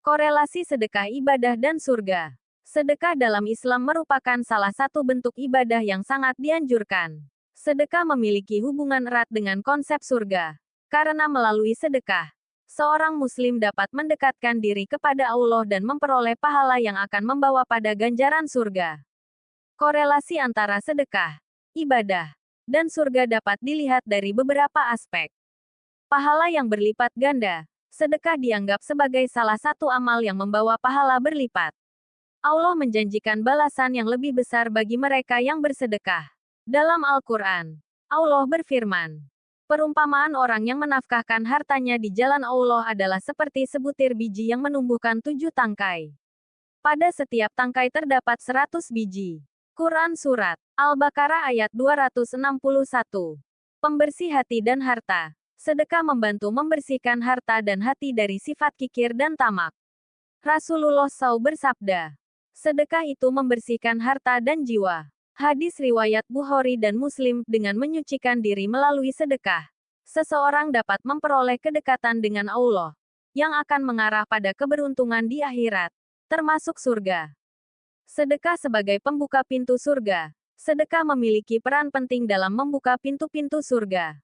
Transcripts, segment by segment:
Korelasi sedekah ibadah dan surga. Sedekah dalam Islam merupakan salah satu bentuk ibadah yang sangat dianjurkan. Sedekah memiliki hubungan erat dengan konsep surga. Karena melalui sedekah, seorang muslim dapat mendekatkan diri kepada Allah dan memperoleh pahala yang akan membawa pada ganjaran surga. Korelasi antara sedekah, ibadah, dan surga dapat dilihat dari beberapa aspek. Pahala yang berlipat ganda. Sedekah dianggap sebagai salah satu amal yang membawa pahala berlipat. Allah menjanjikan balasan yang lebih besar bagi mereka yang bersedekah. Dalam Al-Quran, Allah berfirman, perumpamaan orang yang menafkahkan hartanya di jalan Allah adalah seperti sebutir biji yang menumbuhkan 7 tangkai. Pada setiap tangkai terdapat 100 biji. Quran Surat Al-Baqarah ayat 261. Pembersih hati dan harta. Sedekah membantu membersihkan harta dan hati dari sifat kikir dan tamak. Rasulullah SAW bersabda, sedekah itu membersihkan harta dan jiwa. Hadis riwayat Bukhari dan Muslim, dengan menyucikan diri melalui sedekah, seseorang dapat memperoleh kedekatan dengan Allah, yang akan mengarah pada keberuntungan di akhirat, termasuk surga. Sedekah sebagai pembuka pintu surga. Sedekah memiliki peran penting dalam membuka pintu-pintu surga.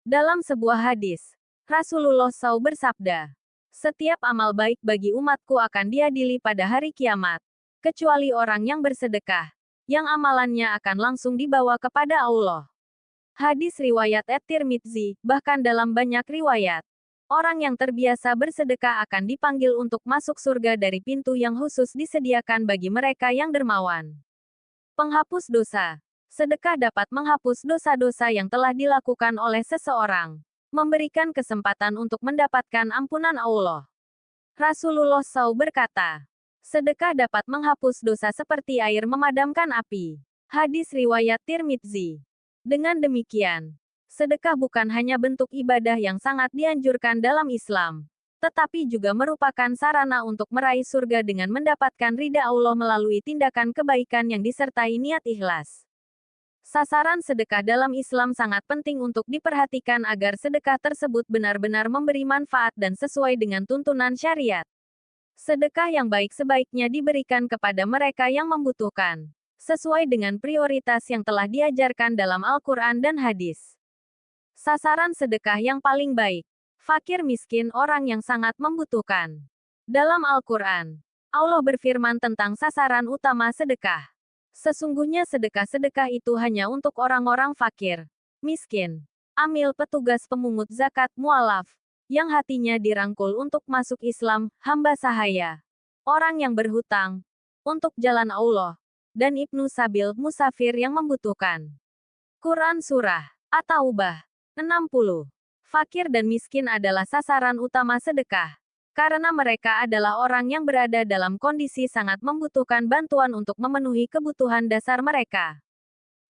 Dalam sebuah hadis, Rasulullah SAW bersabda, setiap amal baik bagi umatku akan diadili pada hari kiamat, kecuali orang yang bersedekah, yang amalannya akan langsung dibawa kepada Allah. Hadis riwayat At-Tirmidzi. Bahkan dalam banyak riwayat, orang yang terbiasa bersedekah akan dipanggil untuk masuk surga dari pintu yang khusus disediakan bagi mereka yang dermawan. Penghapus dosa. Sedekah dapat menghapus dosa-dosa yang telah dilakukan oleh seseorang, memberikan kesempatan untuk mendapatkan ampunan Allah. Rasulullah SAW berkata, sedekah dapat menghapus dosa seperti air memadamkan api. Hadis riwayat Tirmidzi. Dengan demikian, sedekah bukan hanya bentuk ibadah yang sangat dianjurkan dalam Islam, tetapi juga merupakan sarana untuk meraih surga dengan mendapatkan ridha Allah melalui tindakan kebaikan yang disertai niat ikhlas. Sasaran sedekah dalam Islam sangat penting untuk diperhatikan agar sedekah tersebut benar-benar memberi manfaat dan sesuai dengan tuntunan syariat. Sedekah yang baik sebaiknya diberikan kepada mereka yang membutuhkan, sesuai dengan prioritas yang telah diajarkan dalam Al-Quran dan hadis. Sasaran sedekah yang paling baik. Fakir miskin, orang yang sangat membutuhkan. Dalam Al-Quran, Allah berfirman tentang sasaran utama sedekah. Sesungguhnya sedekah-sedekah itu hanya untuk orang-orang fakir, miskin, amil, petugas pemungut zakat, mualaf, yang hatinya dirangkul untuk masuk Islam, hamba sahaya, orang yang berhutang, untuk jalan Allah, dan ibnu sabil, musafir yang membutuhkan. Quran Surah At-Taubah 60. Fakir dan miskin adalah sasaran utama sedekah. Karena mereka adalah orang yang berada dalam kondisi sangat membutuhkan bantuan untuk memenuhi kebutuhan dasar mereka.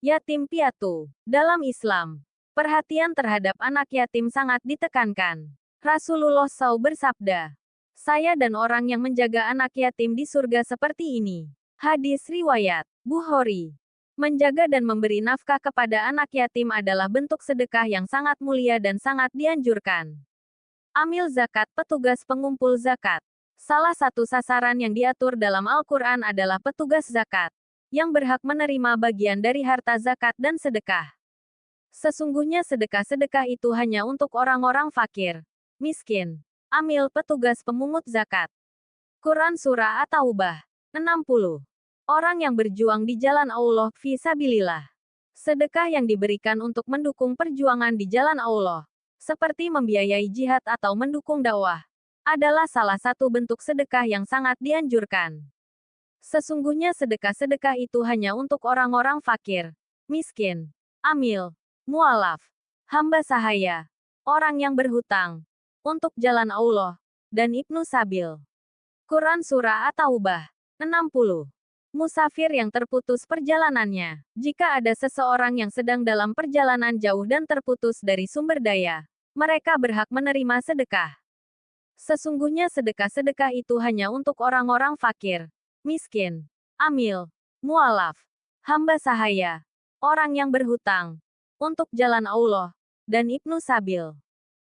Yatim piatu. Dalam Islam, perhatian terhadap anak yatim sangat ditekankan. Rasulullah SAW bersabda, saya dan orang yang menjaga anak yatim di surga seperti ini. Hadis riwayat Bukhari. Menjaga dan memberi nafkah kepada anak yatim adalah bentuk sedekah yang sangat mulia dan sangat dianjurkan. Amil zakat, petugas pengumpul zakat. Salah satu sasaran yang diatur dalam Al-Quran adalah petugas zakat, yang berhak menerima bagian dari harta zakat dan sedekah. Sesungguhnya sedekah-sedekah itu hanya untuk orang-orang fakir, miskin, amil, petugas pemungut zakat. Quran Surah At-Taubah 60. Orang yang berjuang di jalan Allah, fi sabilillah. Sedekah yang diberikan untuk mendukung perjuangan di jalan Allah, seperti membiayai jihad atau mendukung dakwah, adalah salah satu bentuk sedekah yang sangat dianjurkan. Sesungguhnya sedekah-sedekah itu hanya untuk orang-orang fakir, miskin, amil, mualaf, hamba sahaya, orang yang berhutang, untuk jalan Allah, dan ibnu sabil. Quran Surah At-Taubah 60. Musafir yang terputus perjalanannya. Jika ada seseorang yang sedang dalam perjalanan jauh dan terputus dari sumber daya, mereka berhak menerima sedekah. Sesungguhnya sedekah-sedekah itu hanya untuk orang-orang fakir, miskin, amil, mualaf, hamba sahaya, orang yang berhutang, untuk jalan Allah, dan ibnu sabil.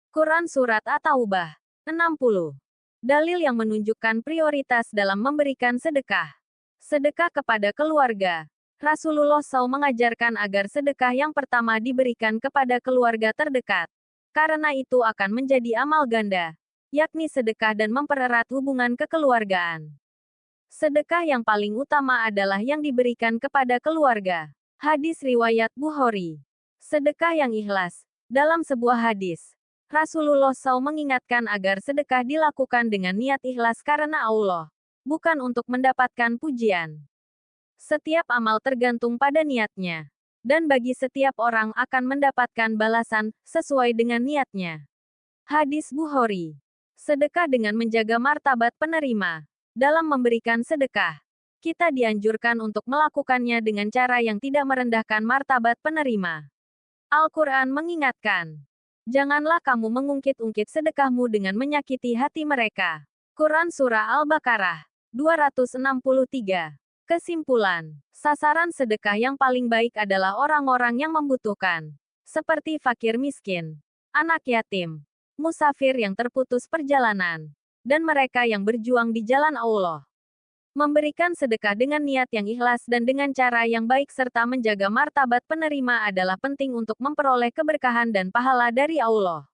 Quran Surat At-Taubah 60. Dalil yang menunjukkan prioritas dalam memberikan sedekah. Sedekah kepada keluarga. Rasulullah SAW mengajarkan agar sedekah yang pertama diberikan kepada keluarga terdekat. Karena itu akan menjadi amal ganda, yakni sedekah dan mempererat hubungan kekeluargaan. Sedekah yang paling utama adalah yang diberikan kepada keluarga. Hadis riwayat Bukhari. Sedekah yang ikhlas. Dalam sebuah hadis, Rasulullah SAW mengingatkan agar sedekah dilakukan dengan niat ikhlas karena Allah, bukan untuk mendapatkan pujian. Setiap amal tergantung pada niatnya. Dan bagi setiap orang akan mendapatkan balasan sesuai dengan niatnya. Hadis Bukhari. Sedekah dengan menjaga martabat penerima. Dalam memberikan sedekah, kita dianjurkan untuk melakukannya dengan cara yang tidak merendahkan martabat penerima. Al-Quran mengingatkan, janganlah kamu mengungkit-ungkit sedekahmu dengan menyakiti hati mereka. Quran Surah Al-Baqarah 263. Kesimpulan, sasaran sedekah yang paling baik adalah orang-orang yang membutuhkan, seperti fakir miskin, anak yatim, musafir yang terputus perjalanan, dan mereka yang berjuang di jalan Allah. Memberikan sedekah dengan niat yang ikhlas dan dengan cara yang baik serta menjaga martabat penerima adalah penting untuk memperoleh keberkahan dan pahala dari Allah.